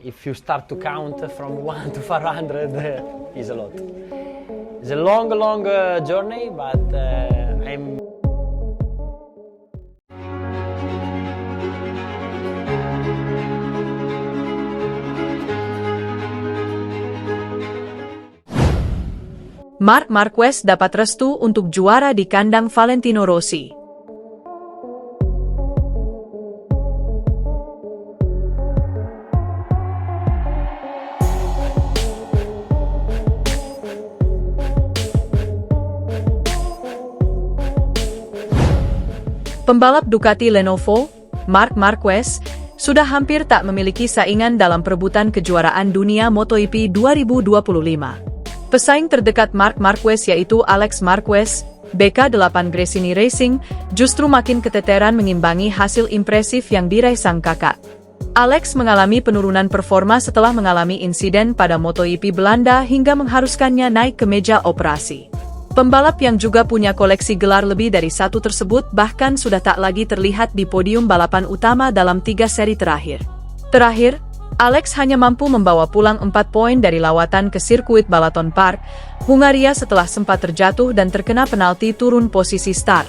If you start to count from 1 to 400, is a lot. It's a long journey, but I'm. Marc Marquez dapat restu untuk juara di kandang Valentino Rossi. Pembalap Ducati Lenovo, Marc Marquez, sudah hampir tak memiliki saingan dalam perebutan kejuaraan dunia MotoGP 2025. Pesaing terdekat Marc Marquez yaitu Alex Marquez, BK8 Gresini Racing, justru makin keteteran mengimbangi hasil impresif yang diraih sang kakak. Alex mengalami penurunan performa setelah mengalami insiden pada MotoGP Belanda hingga mengharuskannya naik ke meja operasi. Pembalap yang juga punya koleksi gelar lebih dari satu tersebut bahkan sudah tak lagi terlihat di podium balapan utama dalam 3 seri terakhir. Terakhir, Alex hanya mampu membawa pulang 4 poin dari lawatan ke sirkuit Balaton Park, Hungaria setelah sempat terjatuh dan terkena penalti turun posisi start.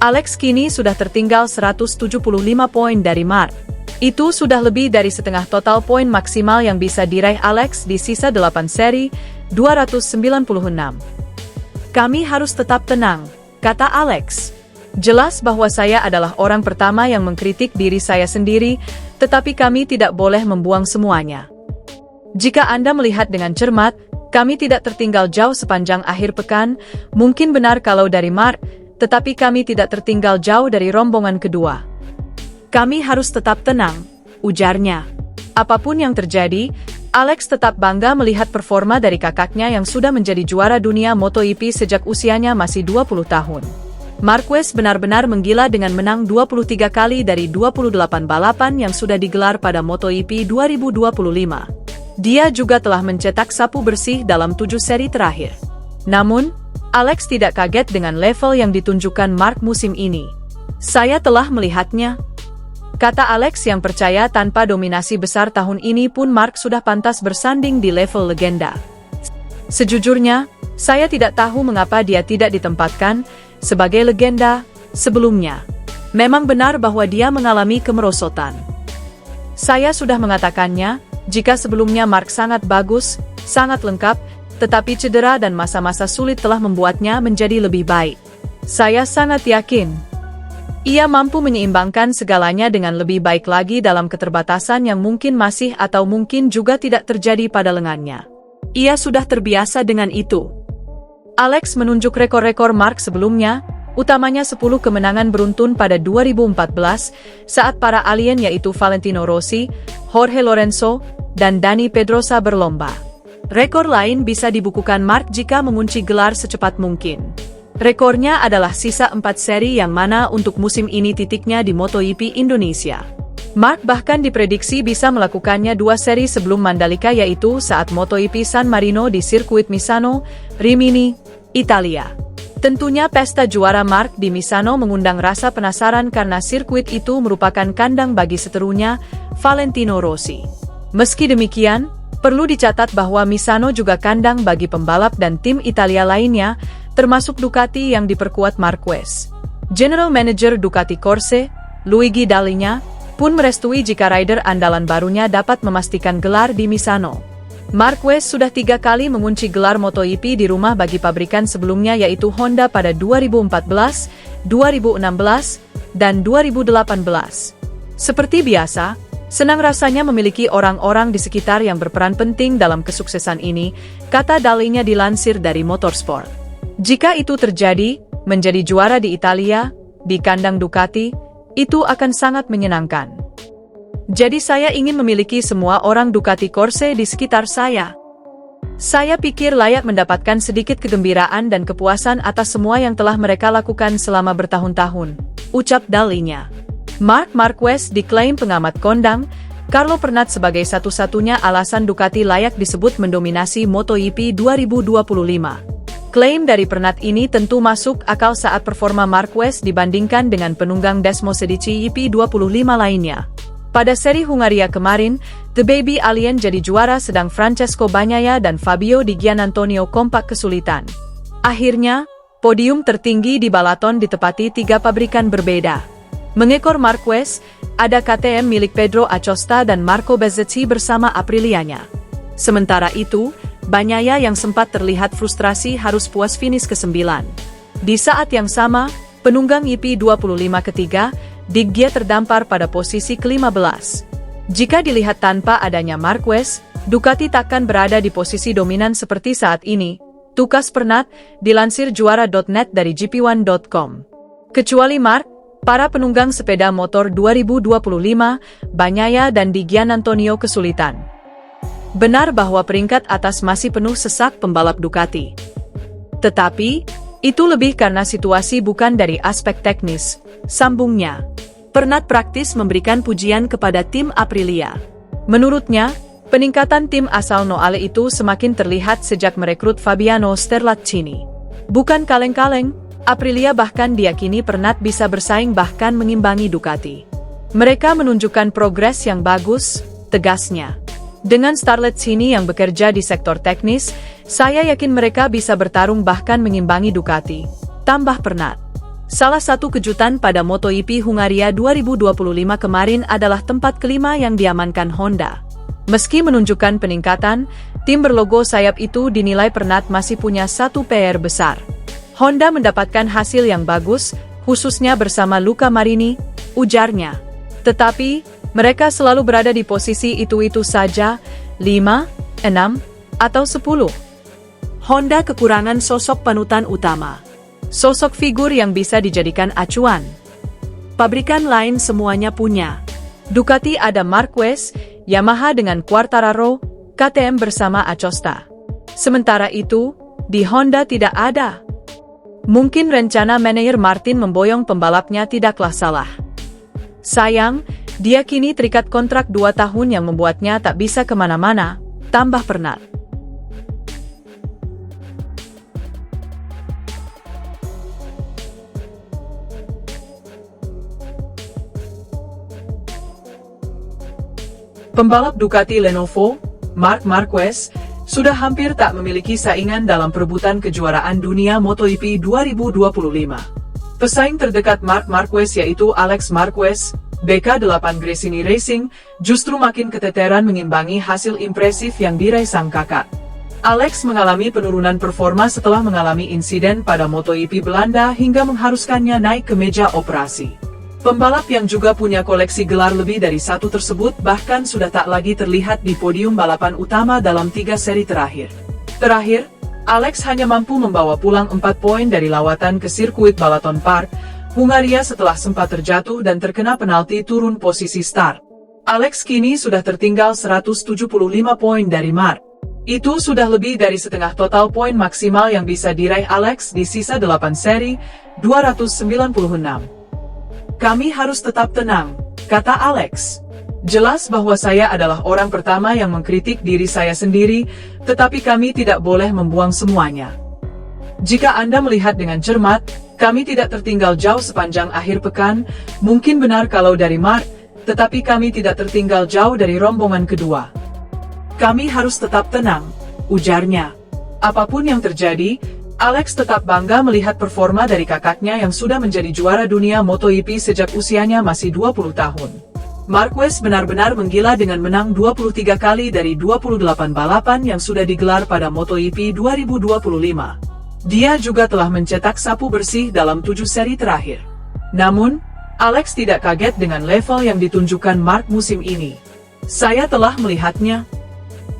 Alex kini sudah tertinggal 175 poin dari Marc. Itu sudah lebih dari setengah total poin maksimal yang bisa diraih Alex di sisa 8 seri, 296. Kami harus tetap tenang, kata Alex. Jelas bahwa saya adalah orang pertama yang mengkritik diri saya sendiri, tetapi kami tidak boleh membuang semuanya. Jika Anda melihat dengan cermat, kami tidak tertinggal jauh sepanjang akhir pekan, mungkin benar kalau dari Marc, tetapi kami tidak tertinggal jauh dari rombongan kedua. Kami harus tetap tenang, ujarnya. Apapun yang terjadi, Alex tetap bangga melihat performa dari kakaknya yang sudah menjadi juara dunia MotoGP sejak usianya masih 20 tahun. Marquez benar-benar menggila dengan menang 23 kali dari 28 balapan yang sudah digelar pada MotoGP 2025. Dia juga telah mencetak sapu bersih dalam 7 seri terakhir. Namun, Alex tidak kaget dengan level yang ditunjukkan Marc musim ini. Saya telah melihatnya, kata Alex yang percaya tanpa dominasi besar tahun ini pun Marc sudah pantas bersanding di level legenda. Sejujurnya, saya tidak tahu mengapa dia tidak ditempatkan sebagai legenda sebelumnya. Memang benar bahwa dia mengalami kemerosotan. Saya sudah mengatakannya, jika sebelumnya Marc sangat bagus, sangat lengkap, tetapi cedera dan masa-masa sulit telah membuatnya menjadi lebih baik. Saya sangat yakin ia mampu menyeimbangkan segalanya dengan lebih baik lagi dalam keterbatasan yang mungkin masih atau mungkin juga tidak terjadi pada lengannya. Ia sudah terbiasa dengan itu. Alex menunjuk rekor-rekor Marc sebelumnya, utamanya 10 kemenangan beruntun pada 2014 saat para alien yaitu Valentino Rossi, Jorge Lorenzo, dan Dani Pedrosa berlomba. Rekor lain bisa dibukukan Marc jika mengunci gelar secepat mungkin. Rekornya adalah sisa 4 seri yang mana untuk musim ini titiknya di MotoGP Indonesia. Marc bahkan diprediksi bisa melakukannya 2 seri sebelum Mandalika yaitu saat MotoGP San Marino di sirkuit Misano, Rimini, Italia. Tentunya pesta juara Marc di Misano mengundang rasa penasaran karena sirkuit itu merupakan kandang bagi seterunya, Valentino Rossi. Meski demikian, perlu dicatat bahwa Misano juga kandang bagi pembalap dan tim Italia lainnya, termasuk Ducati yang diperkuat Marquez. General Manager Ducati Corse, Luigi Dall'Igna, pun merestui jika rider andalan barunya dapat memastikan gelar di Misano. Marquez sudah 3 kali mengunci gelar MotoGP di rumah bagi pabrikan sebelumnya yaitu Honda pada 2014, 2016, dan 2018. Seperti biasa, senang rasanya memiliki orang-orang di sekitar yang berperan penting dalam kesuksesan ini, kata Dall'Igna dilansir dari Motorsport. Jika itu terjadi, menjadi juara di Italia, di kandang Ducati, itu akan sangat menyenangkan. Jadi saya ingin memiliki semua orang Ducati Corse di sekitar saya. Saya pikir layak mendapatkan sedikit kegembiraan dan kepuasan atas semua yang telah mereka lakukan selama bertahun-tahun, ucap Dall'Igna. Marc Marquez diklaim pengamat kondang, Carlo Pernat sebagai satu-satunya alasan Ducati layak disebut mendominasi MotoGP 2025. Klaim dari Pernat ini tentu masuk akal saat performa Marquez dibandingkan dengan penunggang Desmosedici EP25 lainnya. Pada seri Hungaria kemarin, The Baby Alien jadi juara sedang Francesco Bagnaia dan Fabio Di Gianantonio kompak kesulitan. Akhirnya, podium tertinggi di balaton ditepati 3 pabrikan berbeda. Mengekor Marquez, ada KTM milik Pedro Acosta dan Marco Bezzecchi bersama Aprilianya. Sementara itu, Bagnaia yang sempat terlihat frustrasi harus puas finish ke-9. Di saat yang sama, penunggang IP25 ketiga, Di Gia terdampar pada posisi ke-15. Jika dilihat tanpa adanya Marquez, Ducati takkan berada di posisi dominan seperti saat ini, tukas Pernat, dilansir juara.net dari gp1.com. Kecuali Marc, para penunggang sepeda motor 2025, Bagnaia dan Di Gianantonio kesulitan. Benar bahwa peringkat atas masih penuh sesak pembalap Ducati. Tetapi, itu lebih karena situasi bukan dari aspek teknis, sambungnya. Pernat praktis memberikan pujian kepada tim Aprilia. Menurutnya, peningkatan tim asal Noale itu semakin terlihat sejak merekrut Fabiano Sterlacchini. Bukan kaleng-kaleng, Aprilia bahkan diyakini Pernat bisa bersaing bahkan mengimbangi Ducati. Mereka menunjukkan progres yang bagus, tegasnya. Dengan Sterlacchini yang bekerja di sektor teknis, saya yakin mereka bisa bertarung bahkan mengimbangi Ducati, tambah Pernat. Salah satu kejutan pada MotoGP Hungaria 2025 kemarin adalah tempat kelima yang diamankan Honda. Meski menunjukkan peningkatan, tim berlogo sayap itu dinilai Pernat masih punya satu PR besar. Honda mendapatkan hasil yang bagus, khususnya bersama Luca Marini, ujarnya. Tetapi, mereka selalu berada di posisi itu-itu saja, 5, 6, atau 10. Honda kekurangan sosok panutan utama. Sosok figur yang bisa dijadikan acuan. Pabrikan lain semuanya punya. Ducati ada Marquez, Yamaha dengan Quartararo, KTM bersama Acosta. Sementara itu, di Honda tidak ada. Mungkin rencana manajer Martin memboyong pembalapnya tidaklah salah. Sayang, dia kini terikat kontrak 2 tahun yang membuatnya tak bisa kemana-mana, tambah Pernat. Pembalap Ducati Lenovo, Marc Marquez, sudah hampir tak memiliki saingan dalam perebutan kejuaraan dunia MotoGP 2025. Pesaing terdekat Marc Marquez yaitu Alex Marquez, BK8 Gresini Racing, justru makin keteteran mengimbangi hasil impresif yang diraih sang kakak. Alex mengalami penurunan performa setelah mengalami insiden pada MotoGP Belanda hingga mengharuskannya naik ke meja operasi. Pembalap yang juga punya koleksi gelar lebih dari 1 tersebut bahkan sudah tak lagi terlihat di podium balapan utama dalam 3 seri terakhir. Terakhir, Alex hanya mampu membawa pulang 4 poin dari lawatan ke sirkuit Balaton Park, Hungaria setelah sempat terjatuh dan terkena penalti turun posisi start. Alex kini sudah tertinggal 175 poin dari Marc. Itu sudah lebih dari setengah total poin maksimal yang bisa diraih Alex di sisa 8 seri, 296. Kami harus tetap tenang, kata Alex. Jelas bahwa saya adalah orang pertama yang mengkritik diri saya sendiri, tetapi kami tidak boleh membuang semuanya. Jika Anda melihat dengan cermat, kami tidak tertinggal jauh sepanjang akhir pekan, mungkin benar kalau dari Marc, tetapi kami tidak tertinggal jauh dari rombongan kedua. Kami harus tetap tenang, ujarnya. Apapun yang terjadi, Alex tetap bangga melihat performa dari kakaknya yang sudah menjadi juara dunia MotoGP sejak usianya masih 20 tahun. Marquez benar-benar menggila dengan menang 23 kali dari 28 balapan yang sudah digelar pada MotoGP 2025. Dia juga telah mencetak sapu bersih dalam 7 seri terakhir. Namun, Alex tidak kaget dengan level yang ditunjukkan Marc musim ini. Saya telah melihatnya,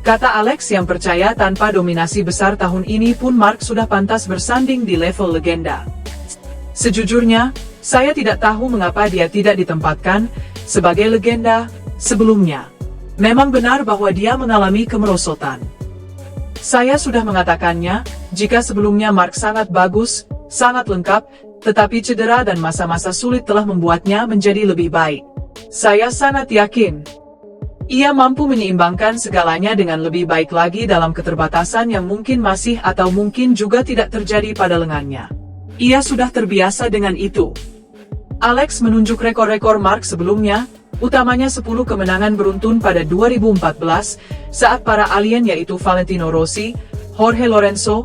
kata Alex yang percaya tanpa dominasi besar tahun ini pun Marc sudah pantas bersanding di level legenda. Sejujurnya, saya tidak tahu mengapa dia tidak ditempatkan sebagai legenda sebelumnya. Memang benar bahwa dia mengalami kemerosotan. Saya sudah mengatakannya, jika sebelumnya Marc sangat bagus, sangat lengkap, tetapi cedera dan masa-masa sulit telah membuatnya menjadi lebih baik. Saya sangat yakin ia mampu menyeimbangkan segalanya dengan lebih baik lagi dalam keterbatasan yang mungkin masih atau mungkin juga tidak terjadi pada lengannya. Ia sudah terbiasa dengan itu. Alex menunjuk rekor-rekor Marc sebelumnya, utamanya 10 kemenangan beruntun pada 2014 saat para alien yaitu Valentino Rossi, Jorge Lorenzo,